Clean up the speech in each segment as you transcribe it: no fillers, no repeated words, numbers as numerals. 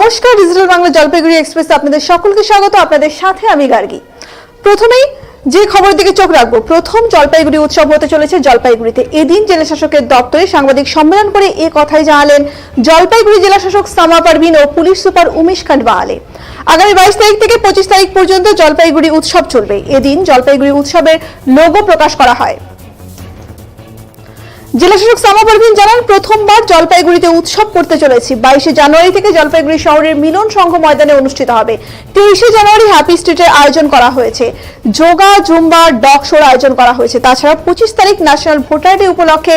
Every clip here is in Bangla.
নমস্কার, ডিজিটাল বাংলা জলপাইগুড়ি এক্সপ্রেসে আপনাদের সকলকে স্বাগত। আপনাদের সাথে আমি গার্গী। প্রথমেই যে খবরের দিকে চোখ রাখবো, প্রথম জলপাইগুড়ি উৎসব হতে চলেছে জলপাইগুড়িতে। এদিন জেলা শাসকের দপ্তরে সাংবাদিক সম্মেলন করে এ কথাই জানালেন জলপাইগুড়ি জেলা শাসক সামা পারভিন ও পুলিশ সুপার উমেশ খান্ডওয়ালে। আগামী 22 তারিখ থেকে 25 তারিখ পর্যন্ত জলপাইগুড়ি উৎসব চলবে। এদিন জলপাইগুড়ি উৎসবের লোগো প্রকাশ করা হয়। জেলা শাসক সামা পারভিন জানান, প্রথমবার জলপাইগুড়িতে উৎসব করতে চলেছি। 22 জানুয়ারি থেকে জলপাইগুড়ি শহরের মিলন সংঘ ময়দানে অনুষ্ঠিত হবে। 23 জানুয়ারি হ্যাপি স্ট্রিটের আয়োজন করা হয়েছে। যোগা, জুম্বা, ডগ শোর আয়োজন করা হয়েছে। তাছাড়া 25 তারিখ ন্যাশনাল ভোটার ডে উপলক্ষে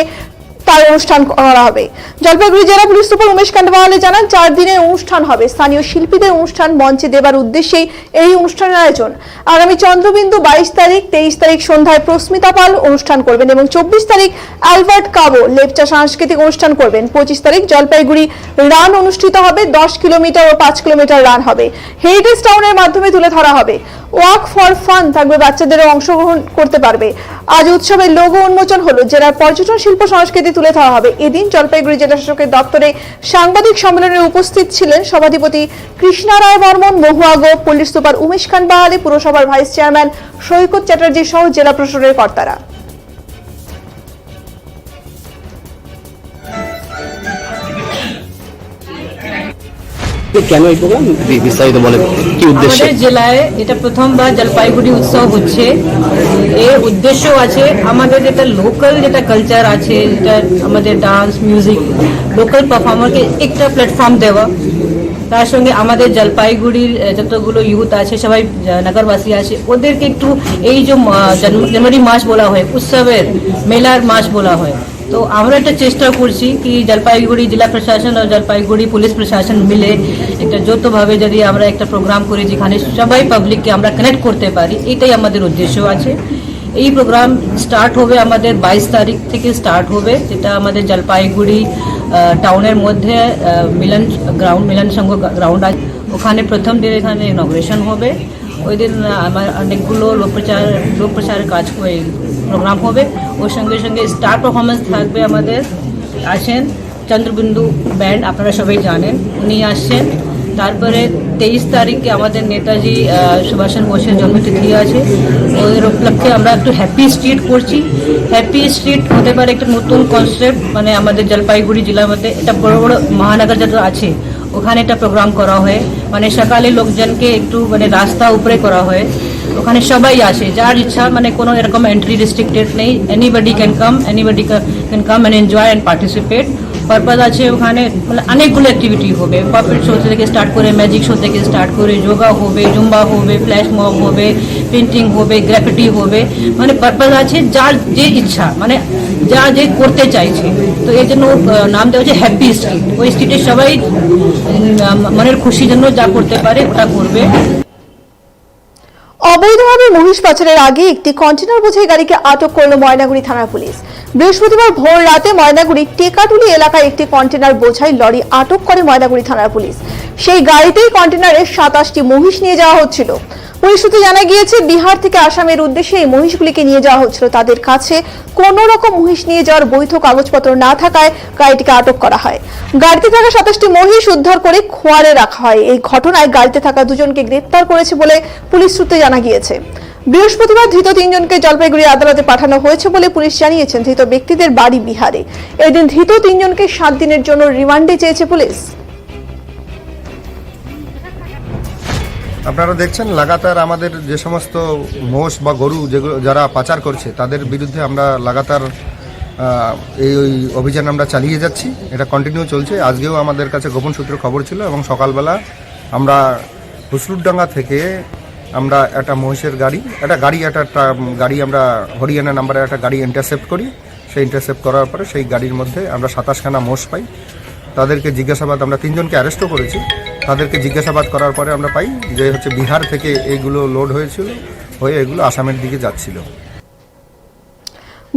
তার অনুষ্ঠান করা হবে। জলপাইগুড়ি জেলা পুলিশ সুপার উমেশ খান্ডওয়ালে জানান, 4 দিনের অনুষ্ঠান হবে। স্থানীয় শিল্পীদের অনুষ্ঠান মঞ্চে দেবার উদ্দেশ্যেই এই অনুষ্ঠানের আয়োজন। আগামী চন্দ্রবিন্দু 22 তারিখ, 23 তারিখ সন্ধ্যায় প্রস্মিতা পাল অনুষ্ঠান করবেন এবং 24 তারিখ অ্যালবার্ট কাবো লেপচা সাংস্কৃতিক অনুষ্ঠান করবেন। 25 তারিখ জলপাইগুড়ি রান অনুষ্ঠিত হবে। 10 কিলোমিটার ও 5 কিলোমিটার রান হবে। হেরিটেজ টাউনের মাধ্যমে তুলে ধরা হবে। ওয়াক ফর ফান থাকবে, বাচ্চাদেরও অংশগ্রহণ করতে পারবে। আজ উৎসবের লোগো উন্মোচন হলো। জেলার পর্যটন শিল্প সংস্কৃতি তুলে ধরা হবে। এদিন জলপাইগুড়ি জেলা শাসকের দপ্তরে সাংবাদিক সম্মেলনে উপস্থিত ছিলেন সভাধিপতি কৃষ্ণা রায় বর্মন, মহুয়া গো, পুলিশ সুপার উমেশ খান্ডওয়ালে, পুরসভার ভাইস চেয়ারম্যান সৈকত চ্যাটার্জি সহ জেলা প্রশাসনের কর্তারা। কেন এই প্রোগ্রাম বিস্তারিত বলে, কি উদ্দেশ্য? আমাদের জেলায় এটা প্রথমবার জলপাইগুড়ি উৎসব হচ্ছে। এর উদ্দেশ্য আছে আমাদের যেটা লোকাল যেটা কালচার আছে, যেটা আমাদের ডান্স, মিউজিক, লোকাল পারফর্মারকে একটা প্ল্যাটফর্ম দেওয়া। তার সঙ্গে আমাদের জলপাইগুড়ির যতগুলো ইউথ আছে, সবাই নগরবাসী আছে, ওদেরকে একটু এই যে জানুয়ারি মাস বলা হয়, উৎসবের মেলার মাস বলা হয়। তো আমরা একটা চেষ্টা করছি কি জলপাইগুড়ি জেলা প্রশাসন আর জলপাইগুড়ি পুলিশ প্রশাসন মিলে একটা যৌথভাবে যদি আমরা একটা প্রোগ্রাম করি যেখানে সবাই পাবলিককে আমরা কানেক্ট করতে পারি, এটাই আমাদের উদ্দেশ্য আছে। এই প্রোগ্রাম স্টার্ট হবে আমাদের 22 তারিখ থেকে স্টার্ট হবে, যেটা আমাদের জলপাইগুড়ি টাউনের মধ্যে মিলন সংঘ গ্রাউন্ড আছে। ওখানে প্রথম দিন এখানে ইনগ্রেশন হবে। ওই দিন আমার অনেকগুলো লোক প্রচারের কাজ প্রোগ্রাম হবে। ওর সঙ্গে সঙ্গে স্টার পারফরমেন্স থাকবে আমাদের। আসেন চন্দ্রবিন্দু ব্যান্ড, আপনারা সবাই জানেন, উনি আসছেন। তারপরে 23 তারিখে আমাদের নেতাজি সুভাষচন্দ্র বোসের জন্মতিথি আছে। ওদের উপলক্ষে আমরা একটু হ্যাপি স্ট্রিট করছি। হ্যাপি স্ট্রিট হতে পারে একটা নতুন কনসেপ্ট, মানে আমাদের জলপাইগুড়ি জেলার মধ্যে এটা বড় বড় মহানগর যত আছে ওখানে একটা প্রোগ্রাম করা হয়। মানে সকালে লোকজনকে একটু মানে রাস্তা উপরে করা হয়, ওখানে সবাই আসে, যার ইচ্ছা, মানে কোনো এরকম এন্ট্রি রেস্ট্রিক্টেড নেই। Anybody can come and enjoy and participate. Purpose আছে ওখানে, মানে অনেকগুলো অ্যাক্টিভিটি হবে। পাপেট শো থেকে স্টার্ট করে, ম্যাজিক শো থেকে স্টার্ট করে, যোগা হবে, জুম্বা হবে, ফ্ল্যাশ মব হবে, পেন্টিং হবে, গ্রাফিটি হবে। মানে পারপাস আছে যার যে ইচ্ছা, মানে যা যে করতে চাইছে। তো এই জন্য নাম দেওয়া হচ্ছে হ্যাপি স্ট্রিট। ওই স্ট্রিটে সবাই মনের খুশির জন্য যা করতে পারে ওটা করবে। অবৈধভাবে মহিষ পাচারের আগে একটি কন্টেনার বোঝাই গাড়িকে আটক করল ময়নাগুড়ি থানার পুলিশ। বৃহস্পতিবার ভোর রাতে ময়নাগুড়ি টেকাটুলি এলাকায় একটি কন্টেনার বোঝাই লরি আটক করে ময়নাগুড়ি থানার পুলিশ। সেই গাড়িতেই কন্টেনারে 27টি মহিষ নিয়ে যাওয়া হচ্ছিল। পুলিশ সূত্রে জানা গিয়েছে, বিহার থেকে আসামের উদ্দেশ্যে এই মহিষগুলিকে নিয়ে যাওয়া হচ্ছিল। তাদের কাছে কোন রকম মহিষ নিয়ে যাওয়ার বৈধ কাগজপত্র না থাকায় গাড়িটিকে আটক করা হয়। গাড়িতে থাকা 27টি মহিষ উদ্ধার করে খোয়ারে রাখা হয়। এই ঘটনায় গাড়িতে থাকা দুজনকে গ্রেপ্তার করেছে বলে পুলিশ সূত্রে জানা গিয়েছে। বৃহস্পতিবার ধৃত 3 জনকে জলপাইগুড়ি আদালতে পাঠানো হয়েছে বলে পুলিশ জানিয়েছেন। ধৃত ব্যক্তিদের বাড়ি বিহারে। এদিন ধৃত 3 জনকে 7 দিনের জন্য রিমান্ডে চেয়েছে পুলিশ। আপনারা দেখছেন লাগাতার আমাদের যে সমস্ত মোষ বা গরু যেগুলো যারা পাচার করছে তাদের বিরুদ্ধে আমরা লাগাতার এই অভিযান আমরা চালিয়ে যাচ্ছি। এটা কন্টিনিউ চলছে। আজকেও আমাদের কাছে গোপন সূত্রে খবর ছিল এবং সকালবেলা আমরা হুসরুডাঙ্গা থেকে আমরা একটা মহিষের গাড়ি আমরা হরিয়ানা নাম্বারের একটা গাড়ি ইন্টারসেপ্ট করি। সেই ইন্টারসেপ্ট করার পরে সেই গাড়ির মধ্যে আমরা 27খানা মোষ পাই। তাদেরকে জিজ্ঞাসাবাদ, আমরা 3 জনকে অ্যারেস্টও করেছি। তাদেরকে জিজ্ঞাসাবাদ করার পরে আমরা পাই যে হচ্ছে বিহার থেকে এইগুলো লোড হয়ে এগুলো আসামের দিকে যাচ্ছিল।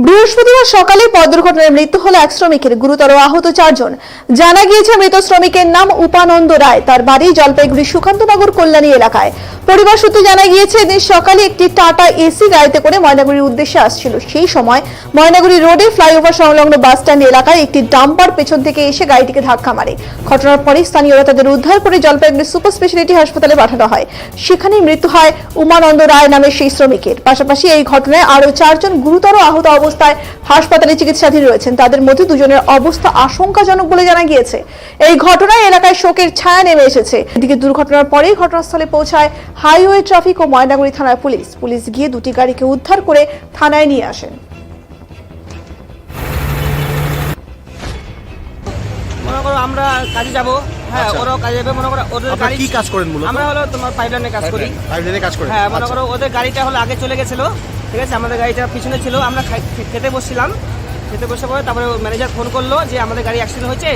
বৃহস্পতিবার সকালে পথ দুর্ঘটনায় মৃত্যু হলো এক শ্রমিকের, গুরুতর আহত 4 জন। জানা গিয়েছে মৃত শ্রমিকের নাম উপানন্দ রায়। তার বাড়ি জলপাইগুড়ি সুকান্তনগর কল্যাণী এলাকায়। পরিবার সূত্রে জানা গিয়েছে এদিন সকালে একটি টাটা এসি গাড়িতে করে ময়নাগুড়ির উদ্দেশ্যে আসছিল। সেই সময় ময়নাগুড়ি রোডে ফ্লাইওভার সংলগ্ন বাস স্ট্যান্ড এলাকায় একটি ডাম্পার পেছন থেকে এসে গাড়িটিকে ধাক্কা মারে। ঘটনার পরে স্থানীয়রা তাদের উদ্ধার করে জলপাইগুড়ি সুপার স্পেশালিটি হাসপাতালে পাঠানো হয়। সেখানেই মৃত্যু হয় উমানন্দ রায় নামের সেই শ্রমিকের। পাশাপাশি এই ঘটনায় আরো 4 জন গুরুতর আহত অবস্থায় হাসপাতালে চিকিৎসাধীন রয়েছেন। তাদের মধ্যে 2 জনের অবস্থা আশঙ্কাজনক বলে জানা গিয়েছে। এই ঘটনায় এলাকায় শোকের ছায়া নেমে এসেছে। এদিকে দুর্ঘটনার পরেই ঘটনাস্থলে পৌঁছায় হাইওয়ে ট্রাফিক ও ময়নাগুড়ি থানার পুলিশ গিয়ে 2টি গাড়িকে উদ্ধার করে থানায় নিয়ে আসেন। মনে করো আমরা কাজে যাব, হ্যাঁ ওরাও কাজে যাবে। মনে করো ওদের আপনারা গাড়ি কি কাজ করেন মূলত? আমরা হলো তোমার পাইপলাইনে কাজ করি। পাইপলাইনে কাজ করেন? হ্যাঁ মনে করো ওদের গাড়িটা হলো আগে চলে গেছিল, ঠিক আছে, আমাদের গাড়িটা পিছনে ছিল। আমরা খেতে বসছিলাম, খেতে বসে পরে তারপরে ম্যানেজার ফোন করলো যে আমাদের গাড়ি অ্যাক্সিডেন্ট হয়েছে,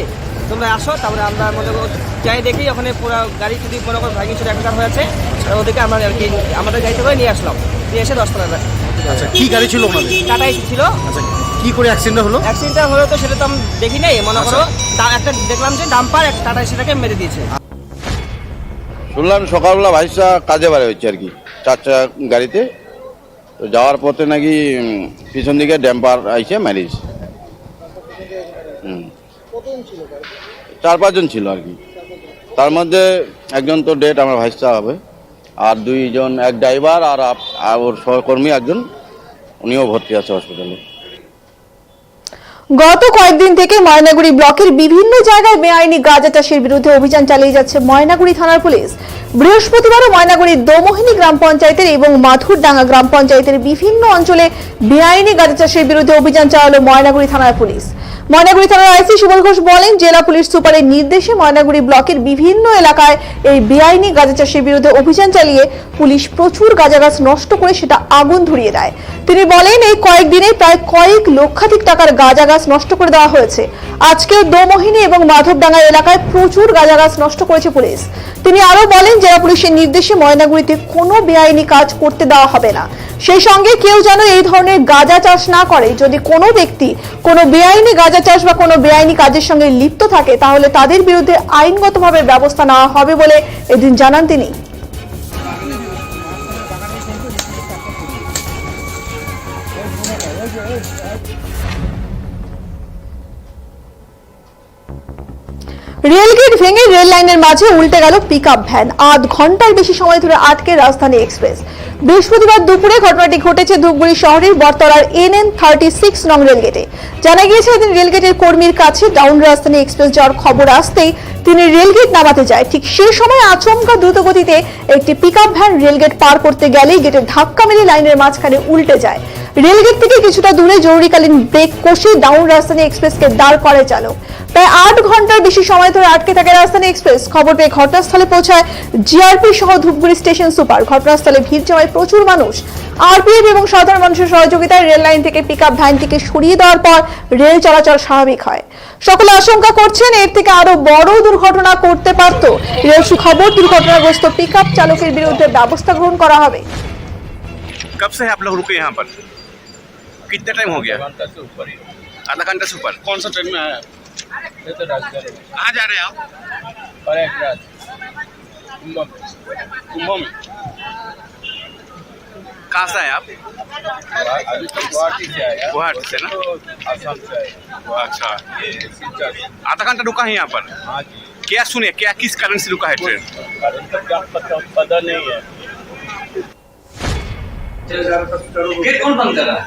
তোমরা আসো। তারপরে আমরা মনে করো যাই দেখি ওখানে পুরো গাড়ি যদি মনে করো ভাগি ছোটো অ্যাক্সিডেন্ট হয়েছে, ওদেরকে আমরা আর কি আমাদের গাড়িতে করে নিয়ে আসলাম, নিয়ে এসে 10 তলায়। আচ্ছা, কি গাড়ি ছিল ওনাদের? টাটা এসি ছিল। আচ্ছা, কি করে অ্যাক্সিডেন্ট হলো? অ্যাক্সিডেন্টটা হলো তো সেটা তো আমি দেখি নাই। মনে করো একটা দেখলাম যে ডাম্পার একটা টাটা এসিটাকে মেরে দিয়েছে। শুনলাম সকালবেলা ভাইসা কাজে বাড়ি হচ্ছে আর কি 4 চাকা গাড়িতে, তো যাওয়ার পথে নাকি পিছন দিকে ড্যাম্পার আইসে ম্যারিজ। 4-5 জন ছিল আর কি, তার মধ্যে একজন তো ডেট আমার ভাইসা হবে, আর 2 জন, এক ড্রাইভার আর ওর সহকর্মী একজন, উনিও ভর্তি আছে হসপিটালে। গত কয়েকদিন থেকে ময়নাগুড়ি ব্লকের বিভিন্ন জায়গায় বেআইনি গাঁজা চাষের বিরুদ্ধে অভিযান চালিয়ে যাচ্ছে ময়নাগুড়ি থানার পুলিশ। বৃহস্পতিবারও ময়নাগুড়ির দোমোহিনী গ্রাম পঞ্চায়েতের এবং মাথুরডাঙ্গা গ্রাম পঞ্চায়েতের বিভিন্ন অঞ্চলে বেআইনি গাঁজা চাষের বিরুদ্ধে অভিযান চালালো ময়নাগুড়ি থানার পুলিশ। ময়নাগুড়ি থানার আইসি সুবল ঘোষ বলেন, জেলা পুলিশ সুপারের নির্দেশে ময়নাগুড়ি ব্লকের বিভিন্ন এলাকায় এই বেআইনি গাঁজা চাষের বিরুদ্ধে অভিযান চালিয়ে পুলিশ প্রচুর গাঁজা গাছ নষ্ট করে সেটা আগুন ধরিয়ে দেয়। তিনি বলেন, এই কয়েকদিনে প্রায় কয়েক লক্ষাধিক টাকার গাঁজা গাছ নষ্ট করে দেওয়া হয়েছে। আজকে দোমোহিনী এবং মাধবডাঙ্গা এলাকায় প্রচুর গাঁজা গাছ নষ্ট করেছে পুলিশ। তিনি আরো বলেন, জেলা পুলিশের নির্দেশে ময়নাগুড়িতে কোনো বেআইনি কাজ করতে দেওয়া হবে না। সেই সঙ্গে কেউ যেন এই ধরনের গাঁজা চাষ না করে। যদি কোনো ব্যক্তি কোনো বেআইনি গাঁজা চাষ বা কোনো বেআইনি কাজের সঙ্গে লিপ্ত থাকে তাহলে তাদের বিরুদ্ধে আইনগতভাবে ব্যবস্থা নেওয়া হবে বলে এদিন জানান তিনি। রেলগেট ভেঙে রেল লাইনের মাঝে উল্টে গেল পিকআপ ভ্যান। 8 ঘন্টার বেশি সময় ধরে আটকে রাজধানী এক্সপ্রেস। বৃহস্পতিবার দুপুরে ঘটনাটি ঘটেছে ধূপগুড়ি শহরের বটতলার NN 36 নং রেলগেটে। জানা গিয়েছে, এদিন রেলগেটের কর্মীর কাছে ডাউন রাজধানী এক্সপ্রেস যাওয়ার খবর আসতেই তিনি রেলগেট নামাতে যায়। ঠিক সেই সময় আচমকা দ্রুত গতিতে একটি পিকআপ ভ্যান রেলগেট পার করতে গেলেই গেটে ধাক্কা মেরে লাইনের মাঝখানে উল্টে যায়। রেলগেট থেকে কিছুটা দূরে জরুরিকালীন ব্রেক কষে ডাউন রাজধানী এক্সপ্রেসকে দাঁড় করে চালক। প্রায় 8 ঘন্টার বেশি সময় ধরে আটকে থাকে রাজধানী এক্সপ্রেস। খবর পেয়ে ঘটনাস্থলে পৌঁছায় জিআরপি সহ ধূপগুড়ি স্টেশন সুপার। ঘটনাস্থলে ভিড় জমায় প্রচুর মানুষ। আরপিএফ এবং সাধারণ মানুষের সহযোগিতায় রেল লাইন থেকে পিকআপ ভ্যানটিকে সরিয়ে দেওয়ার পর রেল চলাচল স্বাভাবিক হয়। সকলে আশঙ্কা করছেন এর থেকে আরো বড় দুর্ঘটনা করতে পারত। রেল সুখবর, দুর্ঘটনাগ্রস্ত পিকআপ চালকের বিরুদ্ধে ব্যবস্থা গ্রহণ করা হবে। कब से आप लोग रुके यहाँ पर? कितना टाइम हो गया? आधा घंटा से ऊपर। कौन सा ट्रेन में आया? कहाँ जा रहे हैं आप? कुंभ में। कहाँ से आए आप? गुवाहाटी से ना? अच्छा, आधा घंटा रुका है यहाँ पर। क्या सुने, क्या किस कारण से रुका है ट्रेन? पता नहीं है। गेट कौन बंद कर रहा है?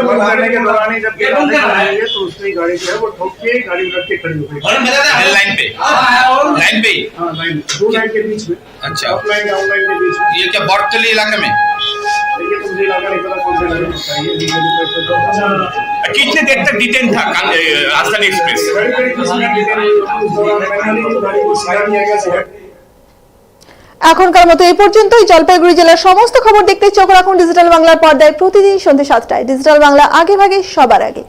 बंद करने के दौरान ही जब गेट बंद कर रहा है तो उसकी गाड़ी जो है वो ठोक के गाड़ी रख के खड़ी हो गई। लाइन पे? लाइन पे? हाँ, लाइन 2 लाइन के बीच में। अच्छा, ऑफ लाइन डाउन लाइन के बीच में। ये क्या बॉटली इलाके में? देखिए तो मुझे लगा नहीं पता कौन सी लाइन है। कितने देर तक डिटेन था राजधानी एक्सप्रेस? गाड़ी करीब 10 मिनट डिटेन हुई। उस दौरान मैंने गाड़ी को साइड किया गया साइड। এখনকার মতো এই পর্যন্তই। জলপাইগুড়ি জেলার সমস্ত খবর দেখতে চোখ রাখুন ডিজিটাল বাংলার পর্দায় প্রতিদিন সন্ধ্যে 7টায়। ডিজিটাল বাংলা, আগে ভাগে সবার আগে।